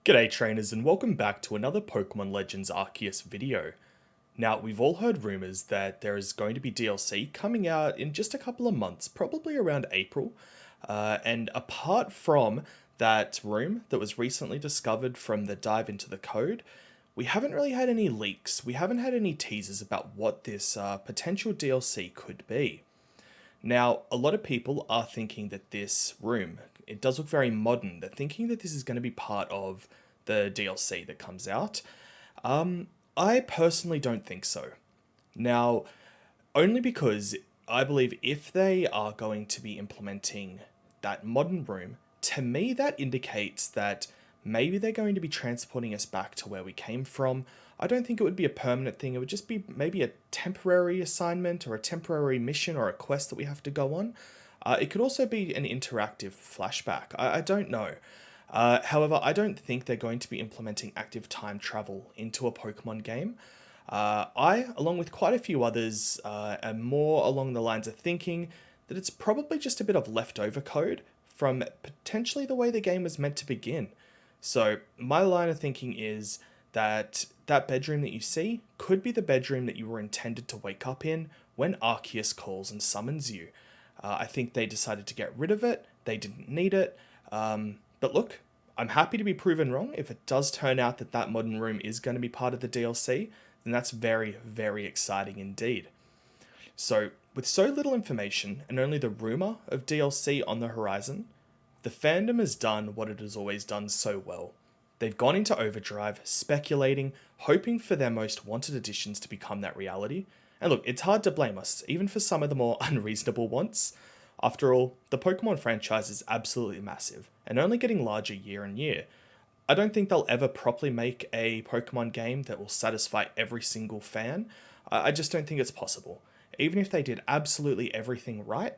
G'day trainers and welcome back to another Pokemon Legends Arceus video. Now, we've all heard rumours that there is going to be DLC coming out in just a couple of months, probably around April. And apart from that room that was recently discovered from the dive into the code, we haven't really had any leaks. We haven't had any teasers about what this potential DLC could be. Now, a lot of people are thinking that this room, it does look very modern. They're thinking that this is going to be part of the DLC that comes out. I personally don't think so. Now, only because I believe if they are going to be implementing that modern room, to me that indicates that maybe they're going to be transporting us back to where we came from. I don't think it would be a permanent thing. It would just be maybe a temporary assignment or a temporary mission or a quest that we have to go on. It could also be an interactive flashback. I don't know. However, I don't think they're going to be implementing active time travel into a Pokemon game. I, along with quite a few others, am more along the lines of thinking that it's probably just a bit of leftover code from potentially the way the game was meant to begin. So my line of thinking is that that bedroom that you see could be the bedroom that you were intended to wake up in when Arceus calls and summons you. I think they decided to get rid of it. They didn't need it. But look, I'm happy to be proven wrong. If it does turn out that that modern room is going to be part of the DLC, then that's very, very exciting indeed. So, with so little information and only the rumour of DLC on the horizon, the fandom has done what it has always done so well. They've gone into overdrive, speculating, hoping for their most wanted additions to become that reality. And look, it's hard to blame us, even for some of the more unreasonable wants. After all, the Pokemon franchise is absolutely massive, and only getting larger year on year. I don't think they'll ever properly make a Pokemon game that will satisfy every single fan. I just don't think it's possible. Even if they did absolutely everything right,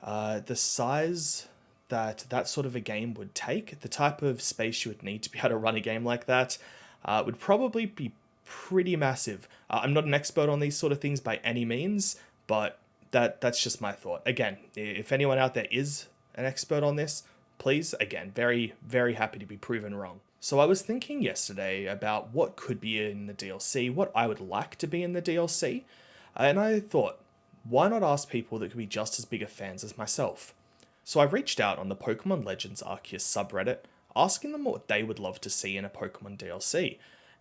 the size that that sort of a game would take, the type of space you would need to be able to run a game like that, would probably be pretty massive. I'm not an expert on these sort of things by any means, but that's just my thought. Again, if anyone out there is an expert on this, please, again, very, very happy to be proven wrong. So I was thinking yesterday about what could be in the DLC, what I would like to be in the DLC, and I thought, why not ask people that could be just as big of fans as myself? So I reached out on the Pokemon Legends Arceus subreddit, asking them what they would love to see in a Pokemon DLC.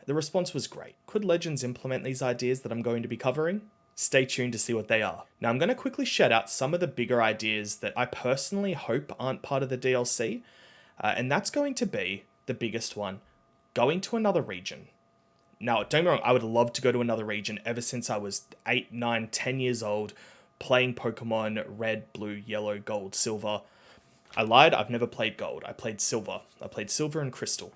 The response was great. Could Legends implement these ideas that I'm going to be covering? Stay tuned to see what they are. Now I'm going to quickly shout out some of the bigger ideas that I personally hope aren't part of the DLC, and that's going to be the biggest one, going to another region. Now, don't get me wrong, I would love to go to another region ever since I was 8, 9, 10 years old, playing Pokemon Red, Blue, Yellow, Gold, Silver. I lied, I've never played Gold. I played Silver. I played Silver and Crystal.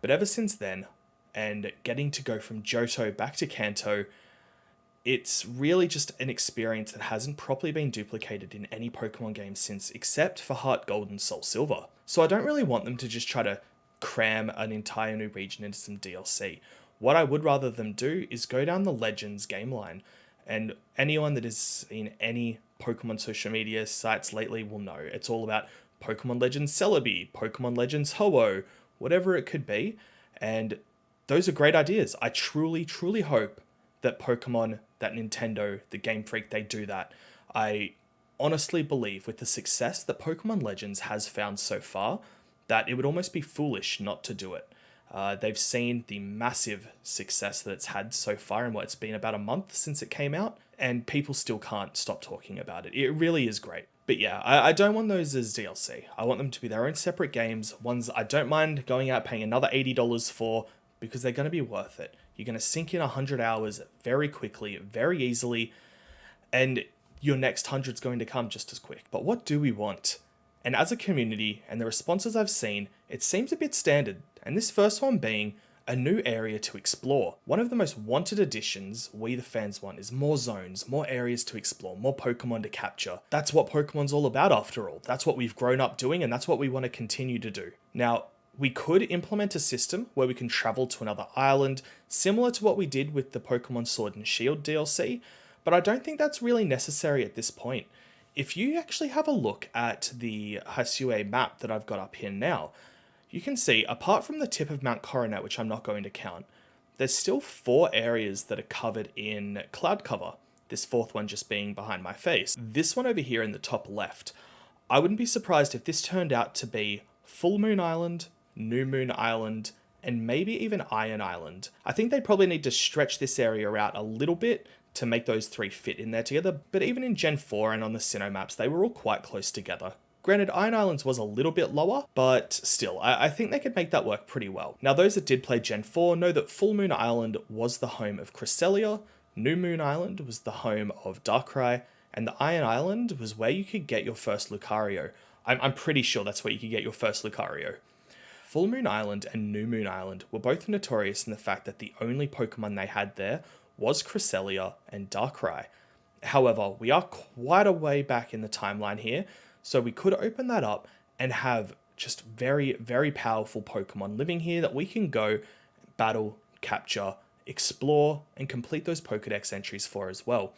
But ever since then, and getting to go from Johto back to Kanto, it's really just an experience that hasn't properly been duplicated in any Pokemon game since, except for Heart Gold and Soul Silver. So I don't really want them to just try to cram an entire new region into some DLC. What I would rather them do is go down the Legends game line, and anyone that is in any Pokemon social media sites lately will know it's all about Pokemon Legends Celebi, Pokemon Legends Ho-Oh, whatever it could be, and those are great ideas. I truly, truly hope that Pokemon, that Nintendo, the Game Freak, they do that. I honestly believe with the success that Pokemon Legends has found so far, that it would almost be foolish not to do it. They've seen the massive success that it's had so far in what it's been about a month since it came out, and people still can't stop talking about it. It really is great. But yeah, I don't want those as DLC. I want them to be their own separate games, ones I don't mind going out paying another $80 for, because they're going to be worth it. You're going to sink in 100 hours very quickly, very easily, and your next 100's going to come just as quick. But what do we want? And as a community, and the responses I've seen, it seems a bit standard, and this first one being a new area to explore. One of the most wanted additions we the fans want is more zones, more areas to explore, more Pokemon to capture. That's what Pokemon's all about after all. That's what we've grown up doing, and that's what we want to continue to do. Now, we could implement a system where we can travel to another island, similar to what we did with the Pokemon Sword and Shield DLC, but I don't think that's really necessary at this point. If you actually have a look at the Hasue map that I've got up here now, you can see, apart from the tip of Mount Coronet, which I'm not going to count, there's still 4 areas that are covered in cloud cover. This 4th one just being behind my face. This one over here in the top left, I wouldn't be surprised if this turned out to be Full Moon Island, New Moon Island, and maybe even Iron Island. I think they probably need to stretch this area out a little bit to make those 3 fit in there together, but even in Gen 4 and on the Sinnoh maps, they were all quite close together. Granted, Iron Islands was a little bit lower, but still, I think they could make that work pretty well. Now, those that did play Gen 4 know that Full Moon Island was the home of Cresselia, New Moon Island was the home of Darkrai, and the Iron Island was where you could get your first Lucario. I'm pretty sure that's where you could get your first Lucario. Full Moon Island and New Moon Island were both notorious in the fact that the only Pokemon they had there was Cresselia and Darkrai. However, we are quite a way back in the timeline here, so we could open that up and have just very, very powerful Pokemon living here that we can go battle, capture, explore, and complete those Pokedex entries for as well.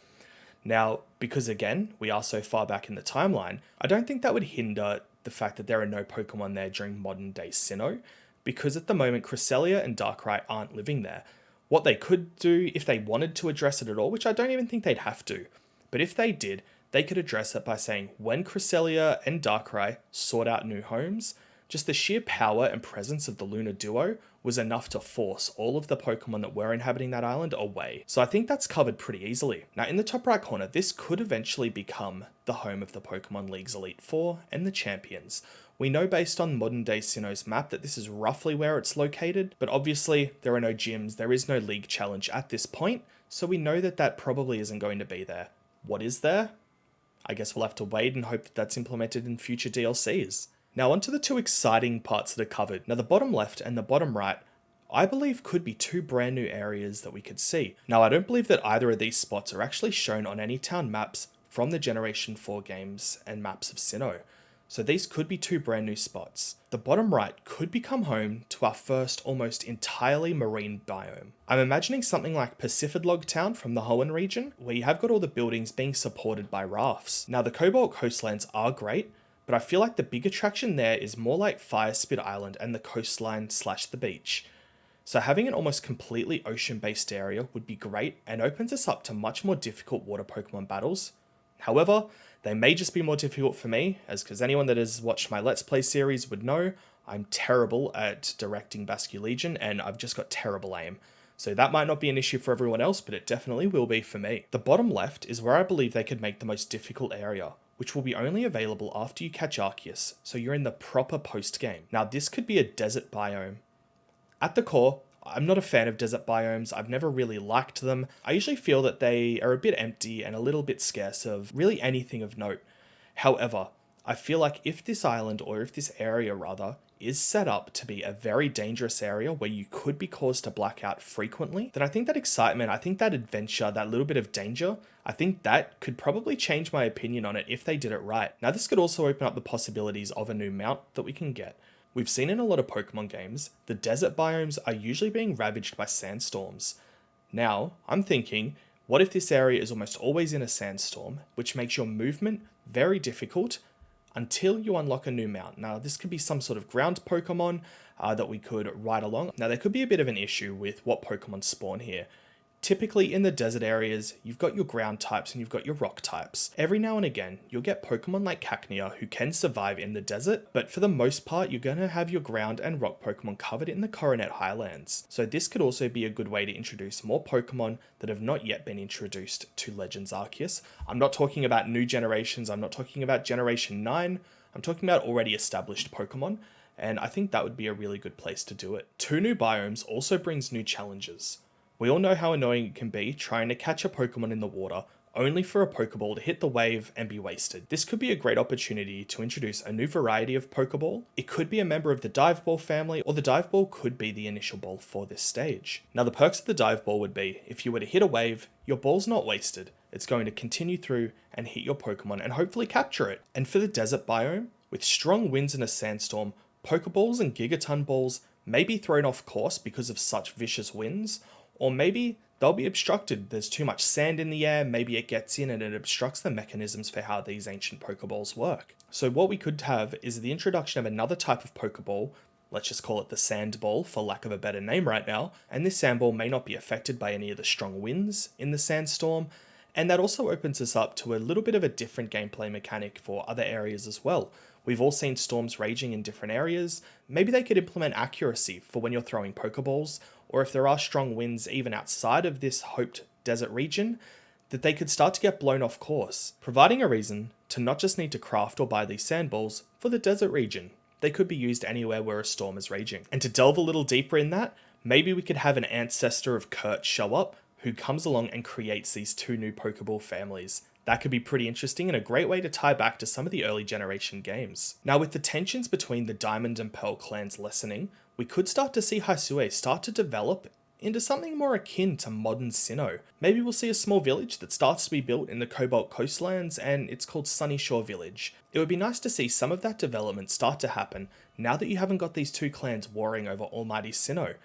Now, because again, we are so far back in the timeline, I don't think that would hinder the fact that there are no Pokemon there during modern day Sinnoh, because at the moment Cresselia and Darkrai aren't living there. What they could do if they wanted to address it at all, which I don't even think they'd have to, but if they did, they could address it by saying when Cresselia and Darkrai sought out new homes, just the sheer power and presence of the Lunar duo was enough to force all of the Pokemon that were inhabiting that island away. So I think that's covered pretty easily. Now in the top right corner, this could eventually become the home of the Pokemon League's Elite Four and the Champions. We know based on modern day Sinnoh's map that this is roughly where it's located, but obviously there are no gyms, there is no league challenge at this point, so we know that that probably isn't going to be there. What is there? I guess we'll have to wait and hope that that's implemented in future DLCs. Now onto the 2 exciting parts that are covered. Now the bottom left and the bottom right, I believe could be 2 brand new areas that we could see. Now I don't believe that either of these spots are actually shown on any town maps from the Generation 4 games and maps of Sinnoh. So these could be 2 brand new spots. The bottom right could become home to our first almost entirely marine biome. I'm imagining something like Pacifidlog Town from the Hoenn region, where you have got all the buildings being supported by rafts. Now the Cobalt coastlands are great, but I feel like the big attraction there is more like Firespit Island and the coastline / the beach. So having an almost completely ocean-based area would be great and opens us up to much more difficult water Pokemon battles. However, they may just be more difficult for me, as because anyone that has watched my Let's Play series would know, I'm terrible at directing Basculegion and I've just got terrible aim. So that might not be an issue for everyone else, but it definitely will be for me. The bottom left is where I believe they could make the most difficult area, which will be only available after you catch Arceus, so you're in the proper post-game. Now this could be a desert biome. At the core, I'm not a fan of desert biomes, I've never really liked them. I usually feel that they are a bit empty and a little bit scarce of really anything of note. However, I feel like if this island, or if this area rather, is set up to be a very dangerous area where you could be caused to black out frequently, then I think that excitement, I think that adventure, that little bit of danger, I think that could probably change my opinion on it if they did it right. Now this could also open up the possibilities of a new mount that we can get. We've seen in a lot of Pokemon games, the desert biomes are usually being ravaged by sandstorms. Now, I'm thinking, what if this area is almost always in a sandstorm, which makes your movement very difficult until you unlock a new mount. Now, this could be some sort of ground Pokemon that we could ride along. Now, there could be a bit of an issue with what Pokemon spawn here. Typically in the desert areas, you've got your ground types and you've got your rock types. Every now and again, you'll get Pokemon like Cacnea who can survive in the desert, but for the most part, you're going to have your ground and rock Pokemon covered in the Coronet Highlands. So this could also be a good way to introduce more Pokemon that have not yet been introduced to Legends Arceus. I'm not talking about new generations, I'm not talking about Generation 9, I'm talking about already established Pokemon, and I think that would be a really good place to do it. 2 new biomes also brings new challenges. We all know how annoying it can be trying to catch a Pokemon in the water, only for a Pokeball to hit the wave and be wasted. This could be a great opportunity to introduce a new variety of Pokeball. It could be a member of the Dive Ball family, or the Dive Ball could be the initial ball for this stage. Now the perks of the Dive Ball would be, if you were to hit a wave, your ball's not wasted. It's going to continue through and hit your Pokemon and hopefully capture it. And for the desert biome, with strong winds and a sandstorm, Pokeballs and Gigaton Balls may be thrown off course because of such vicious winds, or maybe they'll be obstructed. There's too much sand in the air, maybe it gets in and it obstructs the mechanisms for how these ancient Pokeballs work. So what we could have is the introduction of another type of Pokeball let's just call it the Sandball for lack of a better name right now, and this Sandball may not be affected by any of the strong winds in the sandstorm, and that also opens us up to a little bit of a different gameplay mechanic for other areas as well. We've all seen storms raging in different areas. Maybe they could implement accuracy for when you're throwing Pokeballs, or if there are strong winds even outside of this hoped desert region, that they could start to get blown off course, providing a reason to not just need to craft or buy these Sandballs for the desert region. They could be used anywhere where a storm is raging. And to delve a little deeper in that, maybe we could have an ancestor of Kurt show up who comes along and creates these 2 new Pokeball families. That could be pretty interesting and a great way to tie back to some of the early generation games. Now, with the tensions between the Diamond and Pearl clans lessening, we could start to see Hisui start to develop into something more akin to modern Sinnoh. Maybe we'll see a small village that starts to be built in the Cobalt Coastlands, and it's called Sunny Shore Village. It would be nice to see some of that development start to happen now that you haven't got these 2 clans warring over almighty Sinnoh.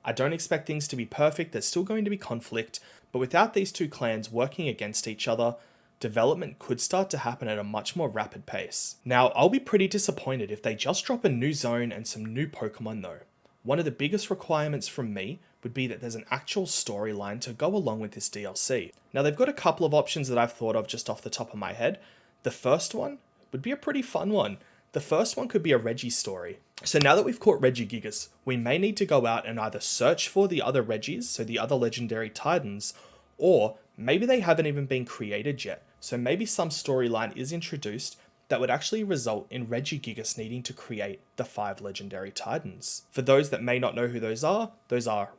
I don't expect things to be perfect, there's still going to be conflict, but without these 2 clans working against each other, development could start to happen at a much more rapid pace. Now, I'll be pretty disappointed if they just drop a new zone and some new Pokemon though. One of the biggest requirements from me would be that there's an actual storyline to go along with this DLC. Now, they've got a couple of options that I've thought of just off the top of my head. The first one would be a pretty fun one. The first one could be a Reggie story. So now that we've caught Regigigas, we may need to go out and either search for the other Regis, so the other legendary Titans, or maybe they haven't even been created yet. So maybe some storyline is introduced that would actually result in Regigigas needing to create the 5 legendary Titans. For those that may not know who those are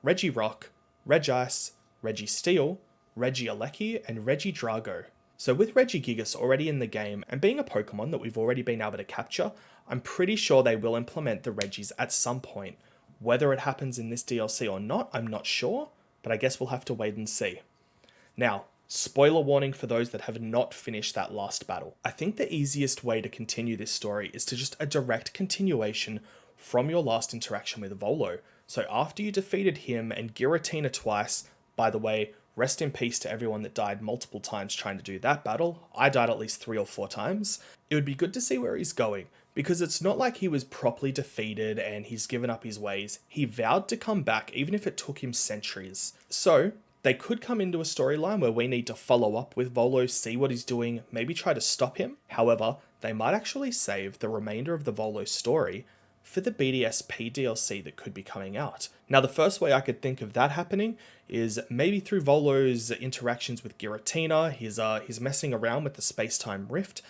Regirock, Regice, Registeel, Regieleki, and Regidrago. So with Regigigas already in the game, and being a Pokemon that we've already been able to capture, I'm pretty sure they will implement the Regis at some point. Whether it happens in this DLC or not, I'm not sure, but I guess we'll have to wait and see. Now, spoiler warning for those that have not finished that last battle. I think the easiest way to continue this story is to just a direct continuation from your last interaction with Volo. So after you defeated him and Giratina twice, by the way, rest in peace to everyone that died multiple times trying to do that battle. I died at least 3 or 4 times. It would be good to see where he's going, because it's not like he was properly defeated and he's given up his ways. He vowed to come back even if it took him centuries. So they could come into a storyline where we need to follow up with Volo, see what he's doing, maybe try to stop him. However, they might actually save the remainder of the Volo story for the BDSP DLC that could be coming out. Now, the first way I could think of that happening is maybe through Volo's interactions with Giratina. He's messing around with the space-time rift.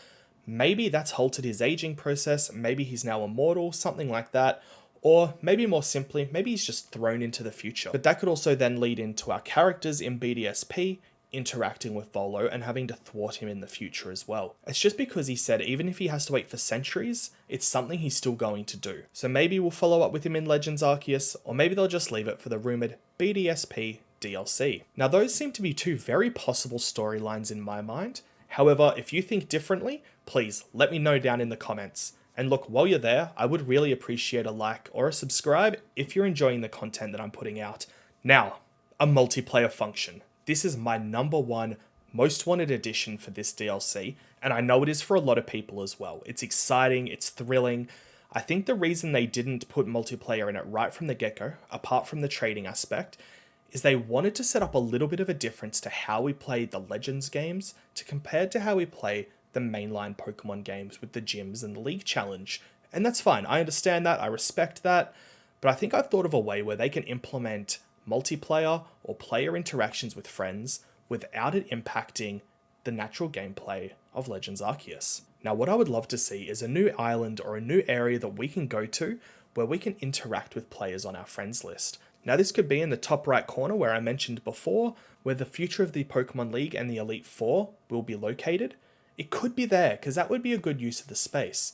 Maybe that's halted his aging process. Maybe he's now immortal, something like that. Or maybe more simply, maybe he's just thrown into the future. But that could also then lead into our characters in BDSP interacting with Volo and having to thwart him in the future as well. It's just because he said even if he has to wait for centuries, it's something he's still going to do. So maybe we'll follow up with him in Legends Arceus, or maybe they'll just leave it for the rumoured BDSP DLC. Now, those seem to be 2 very possible storylines in my mind. However, if you think differently, please let me know down in the comments. And look, while you're there, I would really appreciate a like or a subscribe if you're enjoying the content that I'm putting out. Now, a multiplayer function. This is my #1 most wanted addition for this DLC, and I know it is for a lot of people as well. It's exciting, it's thrilling. I think the reason they didn't put multiplayer in it right from the get-go, apart from the trading aspect, is they wanted to set up a little bit of a difference to how we play the Legends games to compare to how we play the mainline Pokemon games with the gyms and the League Challenge. And that's fine, I understand that, I respect that, but I think I've thought of a way where they can implement multiplayer or player interactions with friends without it impacting the natural gameplay of Legends Arceus. Now, what I would love to see is a new island or a new area that we can go to where we can interact with players on our friends list. Now, this could be in the top right corner where I mentioned before, where the future of the Pokemon League and the Elite Four will be located. It could be there, because that would be a good use of the space.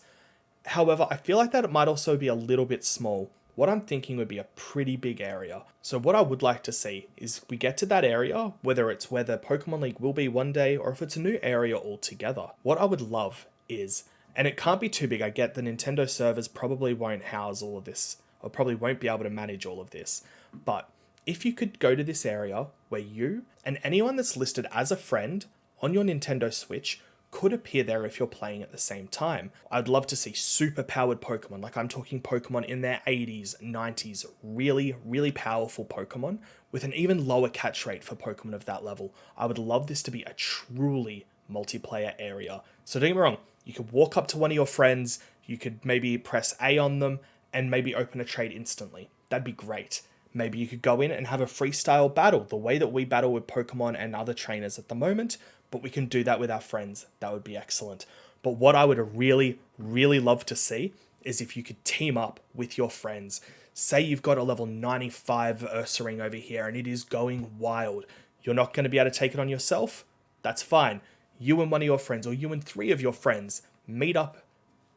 However, I feel like that it might also be a little bit small. What I'm thinking would be a pretty big area. So what I would like to see is we get to that area, whether it's where the Pokemon League will be one day, or if it's a new area altogether. What I would love is, and it can't be too big, I get the Nintendo servers probably won't house all of this, or probably won't be able to manage all of this, but if you could go to this area where you and anyone that's listed as a friend on your Nintendo Switch could appear there if you're playing at the same time. I'd love to see super powered Pokemon, like I'm talking Pokemon in their 80s, 90s, really, really powerful Pokemon with an even lower catch rate for Pokemon of that level. I would love this to be a truly multiplayer area. So don't get me wrong, you could walk up to one of your friends, you could maybe press A on them and maybe open a trade instantly. That'd be great. Maybe you could go in and have a freestyle battle, the way that we battle with Pokemon and other trainers at the moment, but we can do that with our friends. That would be excellent. But what I would really, really love to see is if you could team up with your friends. Say you've got a level 95 Ursaring over here and it is going wild. You're not going to be able to take it on yourself? That's fine. You and one of your friends, or you and 3 of your friends, meet up.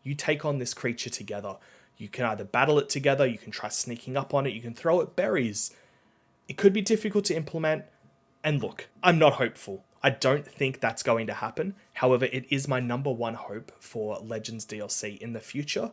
You take on this creature together. You can either battle it together, you can try sneaking up on it, you can throw it berries. It could be difficult to implement. And look, I'm not hopeful. I don't think that's going to happen. However, it is my number one hope for Legends DLC in the future.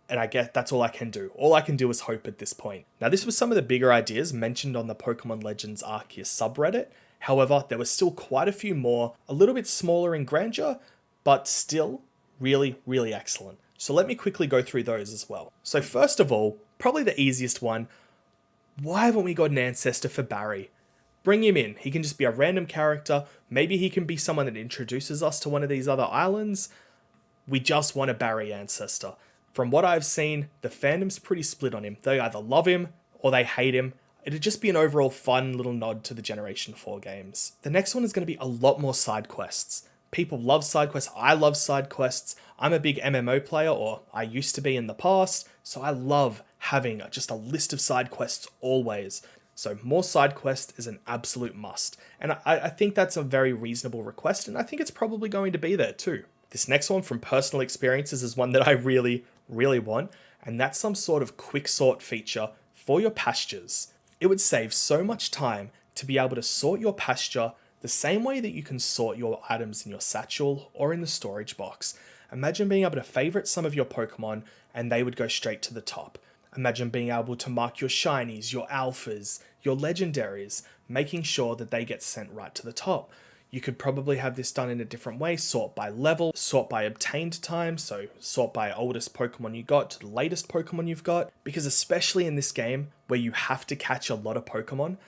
And I guess that's all I can do. All I can do is hope at this point. Now, this was some of the bigger ideas mentioned on the Pokemon Legends Arceus subreddit. However, there was still quite a few more, a little bit smaller in grandeur, but still really, really excellent. So let me quickly go through those as well. So first of all, probably the easiest one, why haven't we got an ancestor for Barry? Bring him in. He can just be a random character. Maybe he can be someone that introduces us to one of these other islands. We just want a Barry ancestor. From what I've seen, the fandom's pretty split on him. They either love him or they hate him. It'd just be an overall fun little nod to the Generation 4 games. The next one is going to be a lot more side quests. People love side quests. I love side quests. I'm a big MMO player, or I used to be in the past, so I love having just a list of side quests always. So more side quests is an absolute must. And I think that's a very reasonable request, and I think it's probably going to be there too. This next one from personal experiences is one that I really, really want, and that's some sort of quick sort feature for your pastures. It would save so much time to be able to sort your pasture the same way that you can sort your items in your satchel or in the storage box. Imagine being able to favorite some of your Pokemon and they would go straight to the top. Imagine being able to mark your shinies, your alphas, your legendaries, making sure that they get sent right to the top. You could probably have this done in a different way, sort by level, sort by obtained time, so sort by oldest Pokemon you got to the latest Pokemon you've got, because especially in this game where you have to catch a lot of Pokemon,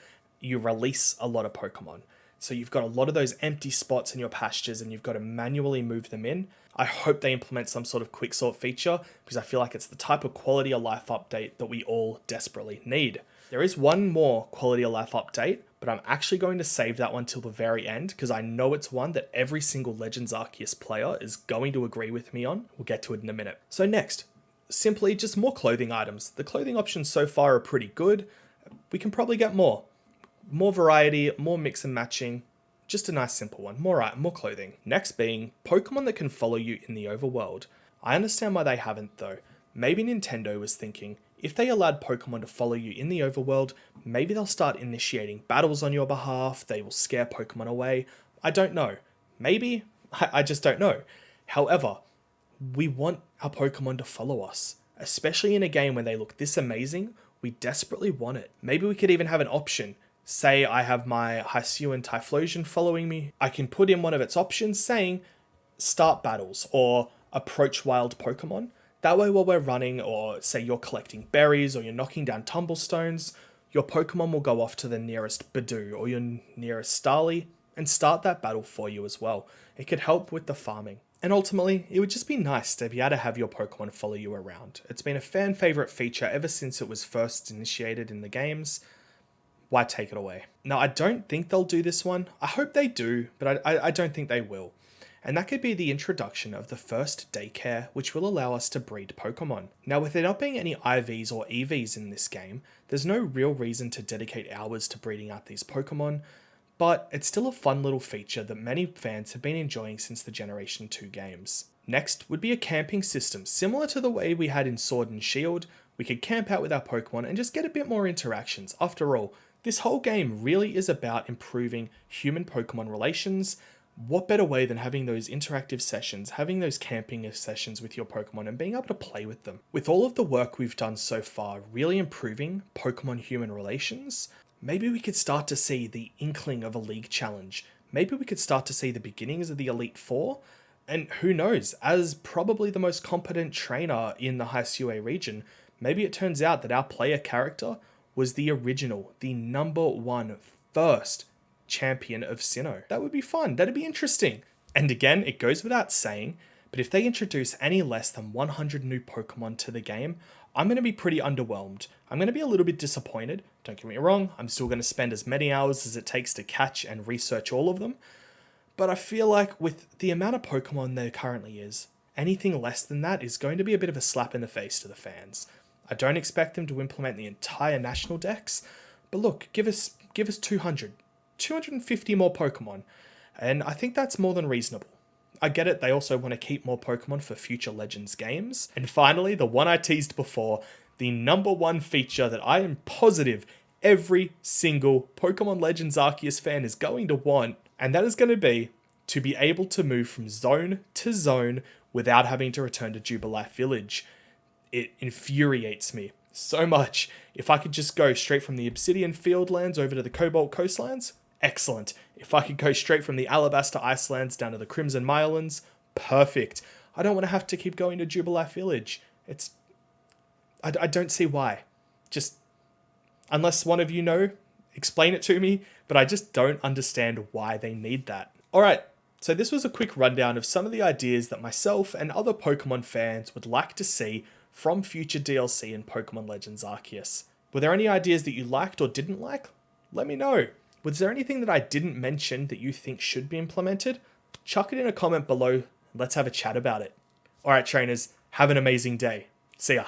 you release a lot of Pokemon. So you've got a lot of those empty spots in your pastures and you've got to manually move them in. I hope they implement some sort of quick sort feature because I feel like it's the type of quality of life update that we all desperately need. There is one more quality of life update, but I'm actually going to save that one till the very end because I know it's one that every single Legends Arceus player is going to agree with me on. We'll get to it in a minute. So next, simply just more clothing items. The clothing options so far are pretty good. We can probably get more. More variety, more mix and matching, just a nice simple one, more clothing. Next being Pokemon that can follow you in the overworld. I understand why they haven't though. Maybe Nintendo was thinking, if they allowed Pokemon to follow you in the overworld, maybe they'll start initiating battles on your behalf, they will scare Pokemon away. I don't know. Maybe, I just don't know. However, we want our Pokemon to follow us, especially in a game when they look this amazing, we desperately want it. Maybe we could even have an option. Say I have my Hisuian Typhlosion following me. I can put in one of its options saying start battles or approach wild Pokemon. That way while we're running, or say you're collecting berries or you're knocking down tumblestones, your Pokemon will go off to the nearest Badoo or your nearest Starly and start that battle for you as well. It could help with the farming. And ultimately, it would just be nice to be able to have your Pokemon follow you around. It's been a fan favorite feature ever since it was first initiated in the games. Why take it away? Now, I don't think they'll do this one. I hope they do, but I don't think they will. And that could be the introduction of the first daycare, which will allow us to breed Pokemon. Now, with there not being any IVs or EVs in this game, there's no real reason to dedicate hours to breeding out these Pokemon, but it's still a fun little feature that many fans have been enjoying since the Generation 2 games. Next would be a camping system, similar to the way we had in Sword and Shield. We could camp out with our Pokemon and just get a bit more interactions. After all, this whole game really is about improving human-Pokemon relations. What better way than having those interactive sessions, having those camping sessions with your Pokemon and being able to play with them. With all of the work we've done so far really improving Pokemon-human relations, maybe we could start to see the inkling of a league challenge. Maybe we could start to see the beginnings of the Elite Four. And who knows, as probably the most competent trainer in the High UA region, maybe it turns out that our player character was the original, the number one first champion of Sinnoh. That would be fun. That'd be interesting. And again, it goes without saying, but if they introduce any less than 100 new Pokemon to the game, I'm going to be pretty underwhelmed. I'm going to be a little bit disappointed. Don't get me wrong, I'm still going to spend as many hours as it takes to catch and research all of them. But I feel like with the amount of Pokemon there currently is, anything less than that is going to be a bit of a slap in the face to the fans. I don't expect them to implement the entire national dex, but look, give us 200, 250 more Pokemon, and I think that's more than reasonable. I get it, they also want to keep more Pokemon for future Legends games. And finally, the one I teased before, the number one feature that I am positive every single Pokemon Legends Arceus fan is going to want, and that is going to be able to move from zone to zone without having to return to Jubilife Village. It infuriates me so much. If I could just go straight from the Obsidian Fieldlands over to the Cobalt Coastlands, excellent. If I could go straight from the Alabaster Icelands down to the Crimson Mirelands, perfect. I don't want to have to keep going to Jubilife Village. I don't see why. Just, unless one of you know, explain it to me, but I just don't understand why they need that. Alright, so this was a quick rundown of some of the ideas that myself and other Pokemon fans would like to see from future DLC in Pokemon Legends Arceus. Were there any ideas that you liked or didn't like? Let me know. Was there anything that I didn't mention that you think should be implemented? Chuck it in a comment below and let's have a chat about it. Alright trainers, have an amazing day. See ya.